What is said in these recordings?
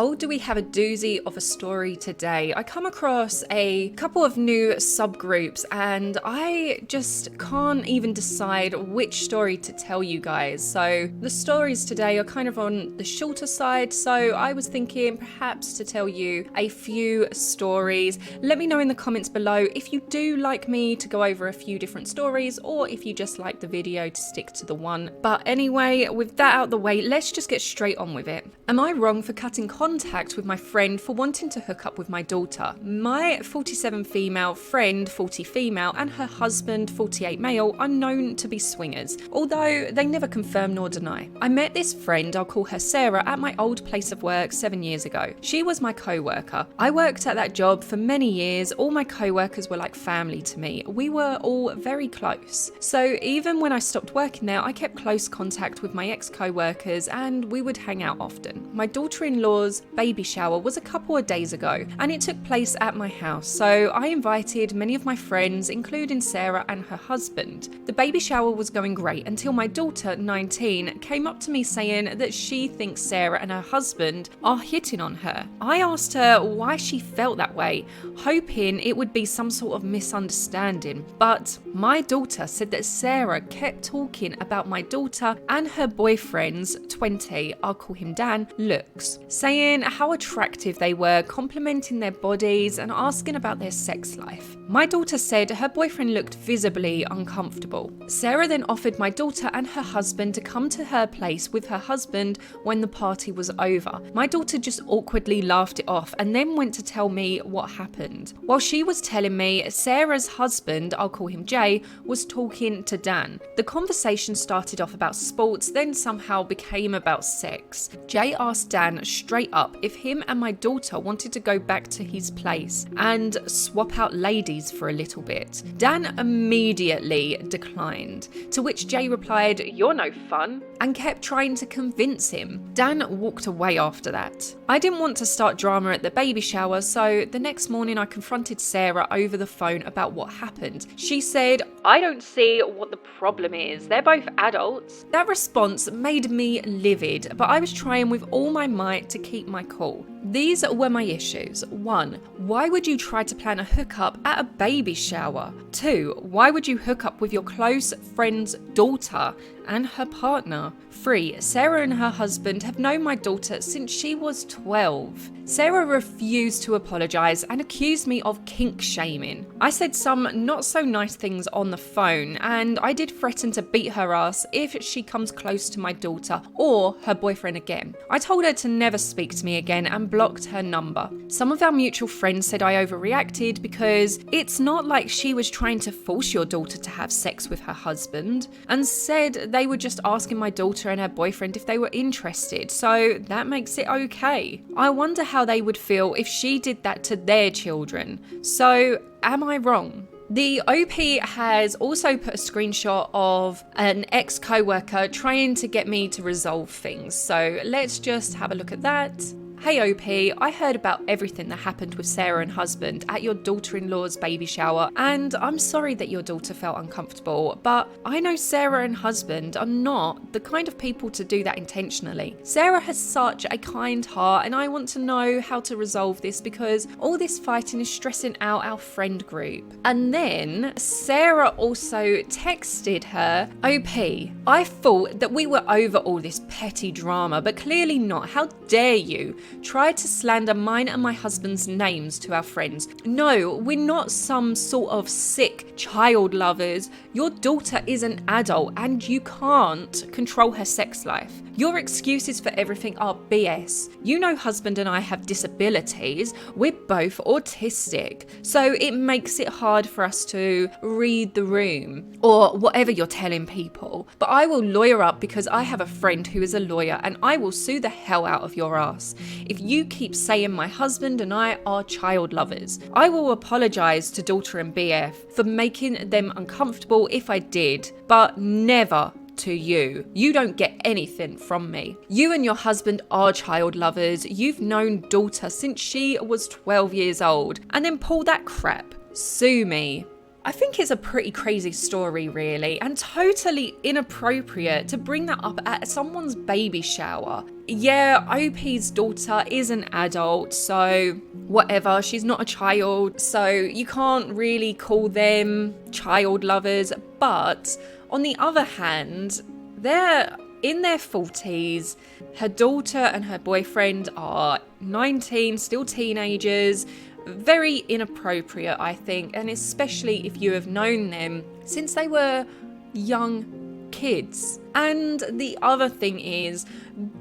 Oh, do we have a doozy of a story today? I come across a couple of new subgroups and I just can't even decide which story to tell you guys. So the stories today are kind of on the shorter side, so I was thinking perhaps to tell you a few stories. Let me know in the comments below if you do like me to go over a few different stories or if you just like the video to stick to the one. But anyway, with that out of the way, let's just get straight on with it. Am I wrong for cutting contact with my friend for wanting to hook up with my daughter? My 47 female friend, 40 female, and her husband, 48 male, are known to be swingers, although they never confirm nor deny. I met this friend, I'll call her Sarah, at my old place of work 7 years ago. She was my co-worker. I worked at that job for many years. All my co-workers were like family to me. We were all very close. So even when I stopped working there, I kept close contact with my ex-co-workers and we would hang out often. My daughter-in-law's baby shower was a couple of days ago and it took place at my house, so I invited many of my friends, including Sarah and her husband. The baby shower was going great until my daughter, 19, came up to me saying that she thinks Sarah and her husband are hitting on her. I asked her why she felt that way, hoping it would be some sort of misunderstanding, but my daughter said that Sarah kept talking about my daughter and her boyfriend's 20, I'll call him Dan, looks, saying how attractive they were, complimenting their bodies and asking about their sex life. My daughter said her boyfriend looked visibly uncomfortable. Sarah then offered my daughter and her husband to come to her place with her husband when the party was over. My daughter just awkwardly laughed it off and then went to tell me what happened. While she was telling me, Sarah's husband, I'll call him Jay, was talking to Dan. The conversation started off about sports, then somehow became about sex. Jay asked Dan straight up if him and my daughter wanted to go back to his place and swap out ladies for a little bit. Dan immediately declined, to which Jay replied, "You're no fun," and kept trying to convince him. Dan walked away after that. I didn't want to start drama at the baby shower, so the next morning I confronted Sarah over the phone about what happened. She said, "I don't see what the problem is. They're both adults." That response made me livid, but I was trying with all my might to keep my cool. These were my issues. 1. Why would you try to plan a hookup at a baby shower? 2. Why would you hook up with your close friend's daughter and her partner? 3. Sarah and her husband have known my daughter since she was 12. Sarah refused to apologise and accused me of kink shaming. I said some not so nice things on the phone and I did threaten to beat her ass if she comes close to my daughter or her boyfriend again. I told her to never speak to me again and blocked her number. Some of our mutual friends said I overreacted because it's not like she was trying to force your daughter to have sex with her husband, and said they were just asking my daughter and her boyfriend if they were interested, so that makes it okay. I wonder how they would feel if she did that to their children. So am I wrong? The OP has also put a screenshot of an ex-co-worker trying to get me to resolve things. So let's just have a look at that. "Hey OP, I heard about everything that happened with Sarah and husband at your daughter-in-law's baby shower, and I'm sorry that your daughter felt uncomfortable, but I know Sarah and husband are not the kind of people to do that intentionally. Sarah has such a kind heart and I want to know how to resolve this because all this fighting is stressing out our friend group." And then Sarah also texted her, "OP, I thought that we were over all this petty drama, but clearly not. How dare you try to slander mine and my husband's names to our friends. No, we're not some sort of sick child lovers. Your daughter is an adult and you can't control her sex life. Your excuses for everything are BS. You know husband and I have disabilities. We're both autistic. So it makes it hard for us to read the room," or whatever you're telling people. "But I will lawyer up because I have a friend who is a lawyer and I will sue the hell out of your ass if you keep saying my husband and I are child lovers. I will apologise to daughter and BF for making them uncomfortable if I did, but never to you. You don't get anything from me. You and your husband are child lovers. You've known daughter since she was 12 years old, and then pull that crap. Sue me." I think it's a pretty crazy story, really, and totally inappropriate to bring that up at someone's baby shower. Yeah, OP's daughter is an adult, so whatever, she's not a child, so you can't really call them child lovers. But on the other hand, they're in their 40s. Her daughter and her boyfriend are 19, still teenagers. Very inappropriate, I think, and especially if you have known them since they were young kids. And the other thing is,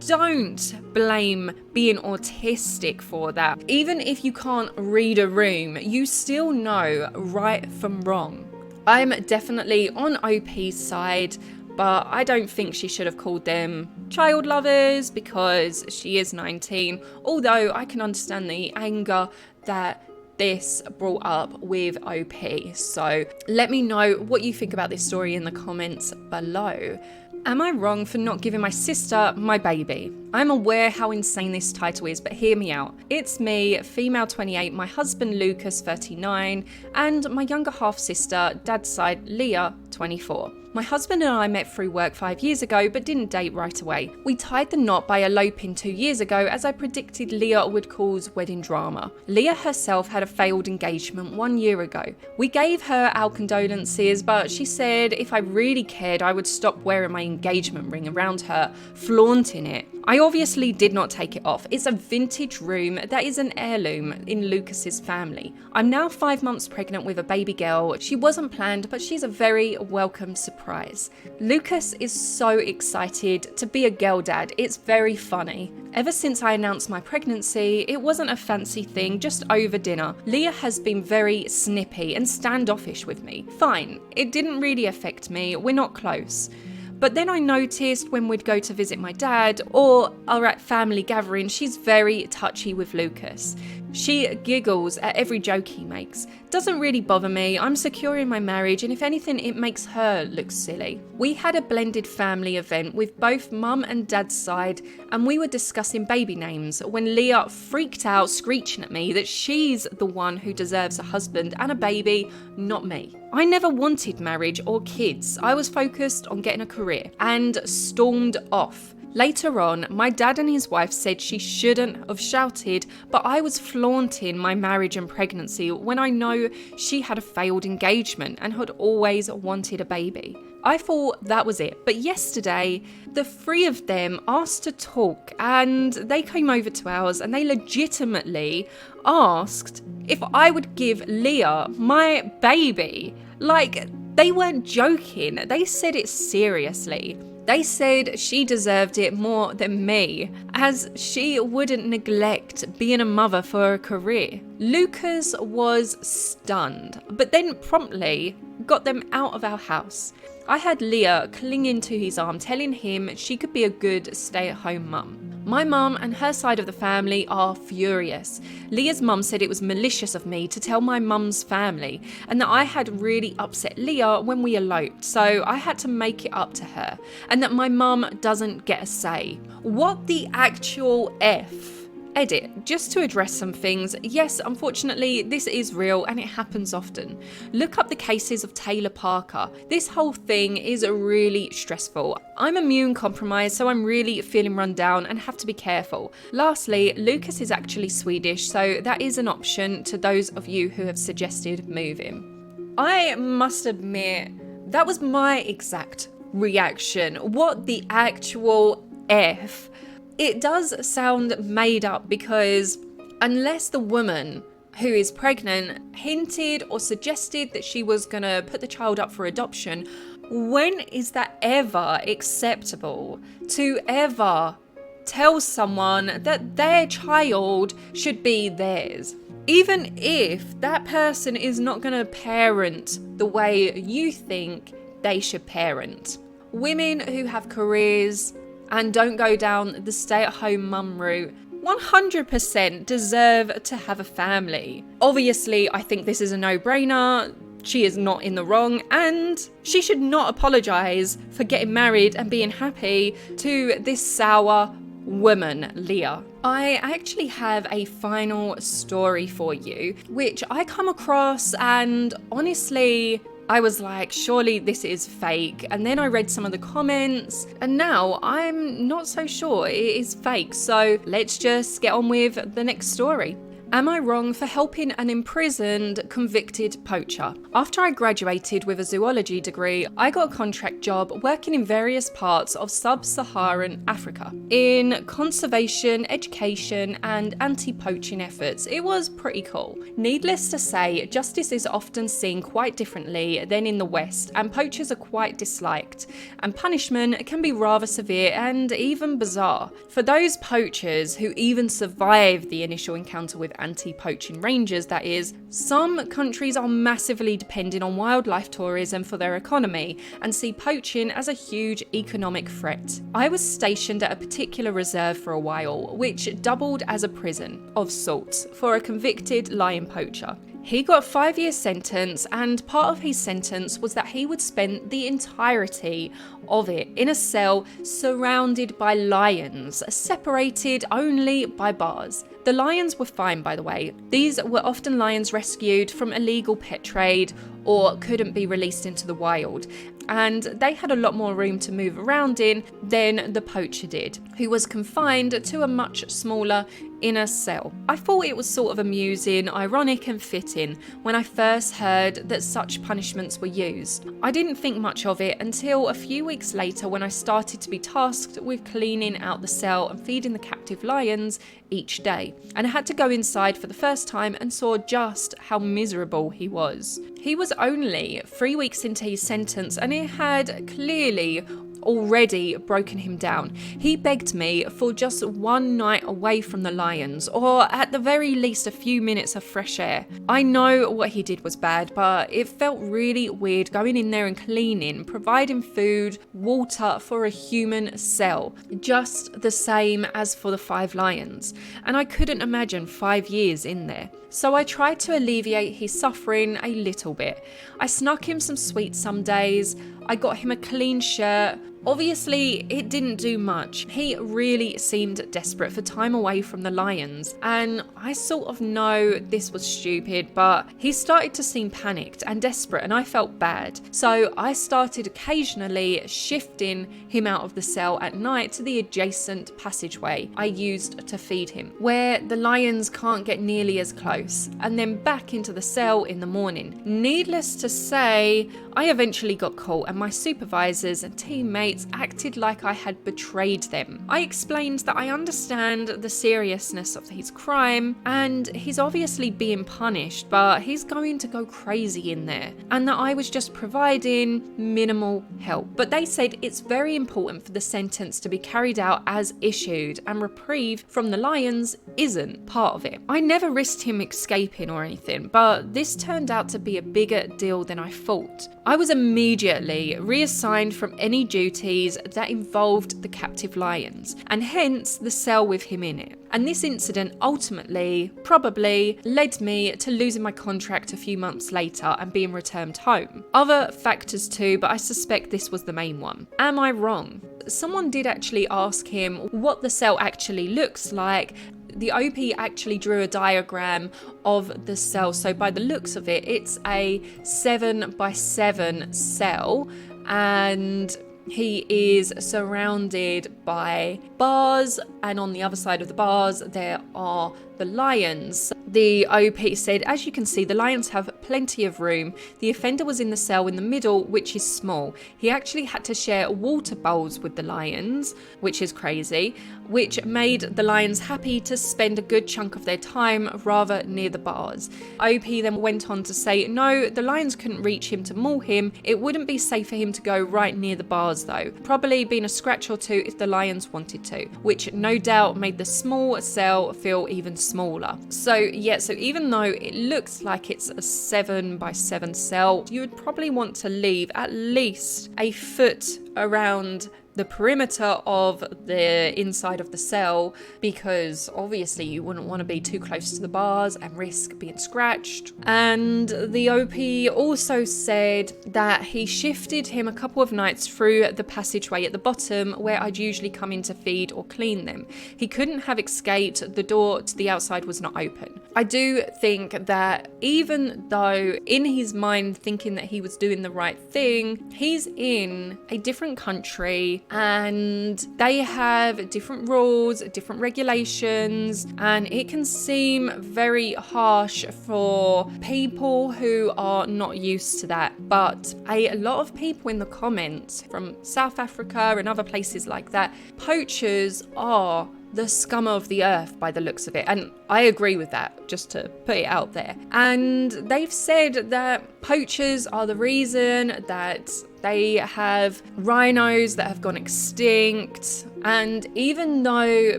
don't blame being autistic for that. Even if you can't read a room, you still know right from wrong. I'm definitely on OP's side, but I don't think she should have called them child lovers because she is 19, although I can understand the anger that this brought up with OP. So let me know what you think about this story in the comments below. Am I wrong for not giving my sister my baby? I'm aware how insane this title is, but hear me out. It's me, female 28, my husband Lucas 39, and my younger half sister, dad's side, Leah 24. My husband and I met through work 5 years ago, but didn't date right away. We tied the knot by eloping 2 years ago, as I predicted Leah would cause wedding drama. Leah herself had a failed engagement 1 year ago. We gave her our condolences, but she said if I really cared, I would stop wearing my engagement ring around her, flaunting it. I obviously did not take it off. It's a vintage room that is an heirloom in Lucas's family. I'm now 5 months pregnant with a baby girl. She wasn't planned, but she's a very welcome surprise. Lucas is so excited to be a girl dad. It's very funny. Ever since I announced my pregnancy, it wasn't a fancy thing, just over dinner. Leah has been very snippy and standoffish with me. Fine, it didn't really affect me. We're not close. But then I noticed when we'd go to visit my dad or are at family gatherings, she's very touchy with Lucas. She giggles at every joke he makes. Doesn't really bother me. I'm secure in my marriage, and if anything, it makes her look silly. We had a blended family event with both mum and dad's side, and we were discussing baby names when Leah freaked out, screeching at me that she's the one who deserves a husband and a baby, not me. I never wanted marriage or kids. I was focused on getting a career, and stormed off. Later on, my dad and his wife said she shouldn't have shouted, but I was flaunting my marriage and pregnancy when I know she had a failed engagement and had always wanted a baby. I thought that was it, but yesterday, the three of them asked to talk, and they came over to ours and they legitimately asked if I would give Leah my baby. Like, they weren't joking, they said it seriously. They said she deserved it more than me, as she wouldn't neglect being a mother for a career. Lucas was stunned, but then promptly got them out of our house. I had Leah clinging to his arm, telling him she could be a good stay-at-home mum. My mum and her side of the family are furious. Leah's mum said it was malicious of me to tell my mum's family, and that I had really upset Leah when we eloped, so I had to make it up to her, and that my mum doesn't get a say. What the actual F? Edit, just to address some things, yes, unfortunately, this is real and it happens often. Look up the cases of Taylor Parker. This whole thing is really stressful. I'm immune compromised, so I'm really feeling run down and have to be careful. Lastly, Lucas is actually Swedish, so that is an option to those of you who have suggested moving. I must admit, that was my exact reaction. What the actual F? It does sound made up because unless the woman who is pregnant hinted or suggested that she was going to put the child up for adoption, when is that ever acceptable to ever tell someone that their child should be theirs? Even if that person is not going to parent the way you think they should parent. Women who have careers and don't go down the stay-at-home mum route 100% deserve to have a family. Obviously, I think this is a no-brainer. She is not in the wrong, and she should not apologise for getting married and being happy to this sour woman, Leah. I actually have a final story for you, which I come across, and honestly, I was like, surely this is fake. And then I read some of the comments, and now I'm not so sure it is fake. So let's just get on with the next story. Am I wrong for helping an imprisoned, convicted poacher? After I graduated with a zoology degree, I got a contract job working in various parts of sub-Saharan Africa in conservation, education, and anti-poaching efforts. It was pretty cool. Needless to say, justice is often seen quite differently than in the West, and poachers are quite disliked, and punishment can be rather severe and even bizarre. For those poachers who even survived the initial encounter with anti-poaching rangers, that is, some countries are massively dependent on wildlife tourism for their economy and see poaching as a huge economic threat. I was stationed at a particular reserve for a while, which doubled as a prison of sorts for a convicted lion poacher. He got a 5-year sentence, and part of his sentence was that he would spend the entirety of it in a cell surrounded by lions, separated only by bars. The lions were fine, by the way. These were often lions rescued from illegal pet trade or couldn't be released into the wild, and they had a lot more room to move around in than the poacher did, who was confined to a much smaller inner cell. I thought it was sort of amusing, ironic and fitting when I first heard that such punishments were used. I didn't think much of it until a few weeks later when I started to be tasked with cleaning out the cell and feeding the captive lions each day, and I had to go inside for the first time and saw just how miserable he was. He was only 3 weeks into his sentence, and it had clearly already broken him down. He begged me for just one night away from the lions, or at the very least a few minutes of fresh air. I know what he did was bad, but it felt really weird going in there and cleaning, providing food, water for a human cell, just the same as for the 5 lions. And I couldn't imagine 5 years in there. So I tried to alleviate his suffering a little bit. I snuck him some sweets some days. I got him a clean shirt. Obviously, it didn't do much. He really seemed desperate for time away from the lions, and I sort of know this was stupid, but he started to seem panicked and desperate, and I felt bad. So I started occasionally shifting him out of the cell at night to the adjacent passageway I used to feed him, where the lions can't get nearly as close, and then back into the cell in the morning. Needless to say, I eventually got caught, and my supervisors and teammates acted like I had betrayed them. I explained that I understand the seriousness of his crime, and he's obviously being punished, but he's going to go crazy in there, and that I was just providing minimal help. But they said it's very important for the sentence to be carried out as issued, and reprieve from the lions isn't part of it. I never risked him escaping or anything, but this turned out to be a bigger deal than I thought. I was immediately reassigned from any duties that involved the captive lions, and hence the cell with him in it. And this incident ultimately, probably, led me to losing my contract a few months later and being returned home. Other factors too, but I suspect this was the main one. Am I wrong? Someone did actually ask him what the cell actually looks like. The OP actually drew a diagram of the cell, so by the looks of it, it's a 7x7 cell, and he is surrounded by bars, and on the other side of the bars there are the lions. The OP said, as you can see, the lions have plenty of room. The offender was in the cell in the middle, which is small. He actually had to share water bowls with the lions, which is crazy, which made the lions happy to spend a good chunk of their time rather near the bars. OP then went on to say, no, the lions couldn't reach him to maul him. It wouldn't be safe for him to go right near the bars though. Probably been a scratch or two if the lions wanted to, which no doubt made the small cell feel even smaller. So even though it looks like it's a 7x7 cell, you would probably want to leave at least a foot around the perimeter of the inside of the cell, because obviously you wouldn't want to be too close to the bars and risk being scratched. And the OP also said that he shifted him a couple of nights through the passageway at the bottom where I'd usually come in to feed or clean them. He couldn't have escaped, the door to the outside was not open. I do think that even though in his mind thinking that he was doing the right thing, he's in a different country and they have different rules, different regulations, and it can seem very harsh for people who are not used to that. But a lot of people in the comments from South Africa and other places like that, poachers are the scum of the earth by the looks of it. And I agree with that, just to put it out there. And they've said that poachers are the reason that they have rhinos that have gone extinct. And even though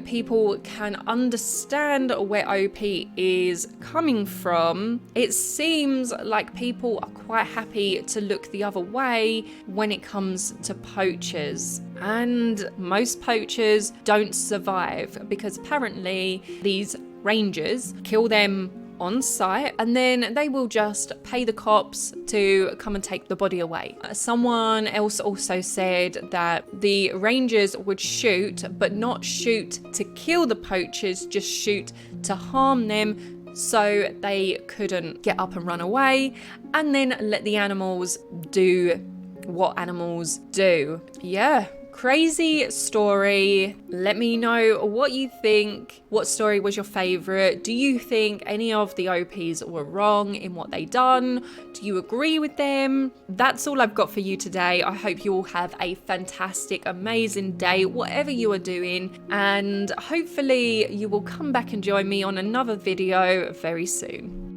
people can understand where OP is coming from, it seems like people are quite happy to look the other way when it comes to poachers. And most poachers don't survive because apparently these rangers kill them on site and then they will just pay the cops to come and take the body away. Someone else also said that the rangers would shoot, but not shoot to kill the poachers, just shoot to harm them so they couldn't get up and run away, and then let the animals do what animals do. Yeah. Crazy story. Let me know what you think. What story was your favorite? Do you think any of the OPs were wrong in what they done? Do you agree with them? That's all I've got for you today. I hope you all have a fantastic, amazing day, whatever you are doing. And hopefully you will come back and join me on another video very soon.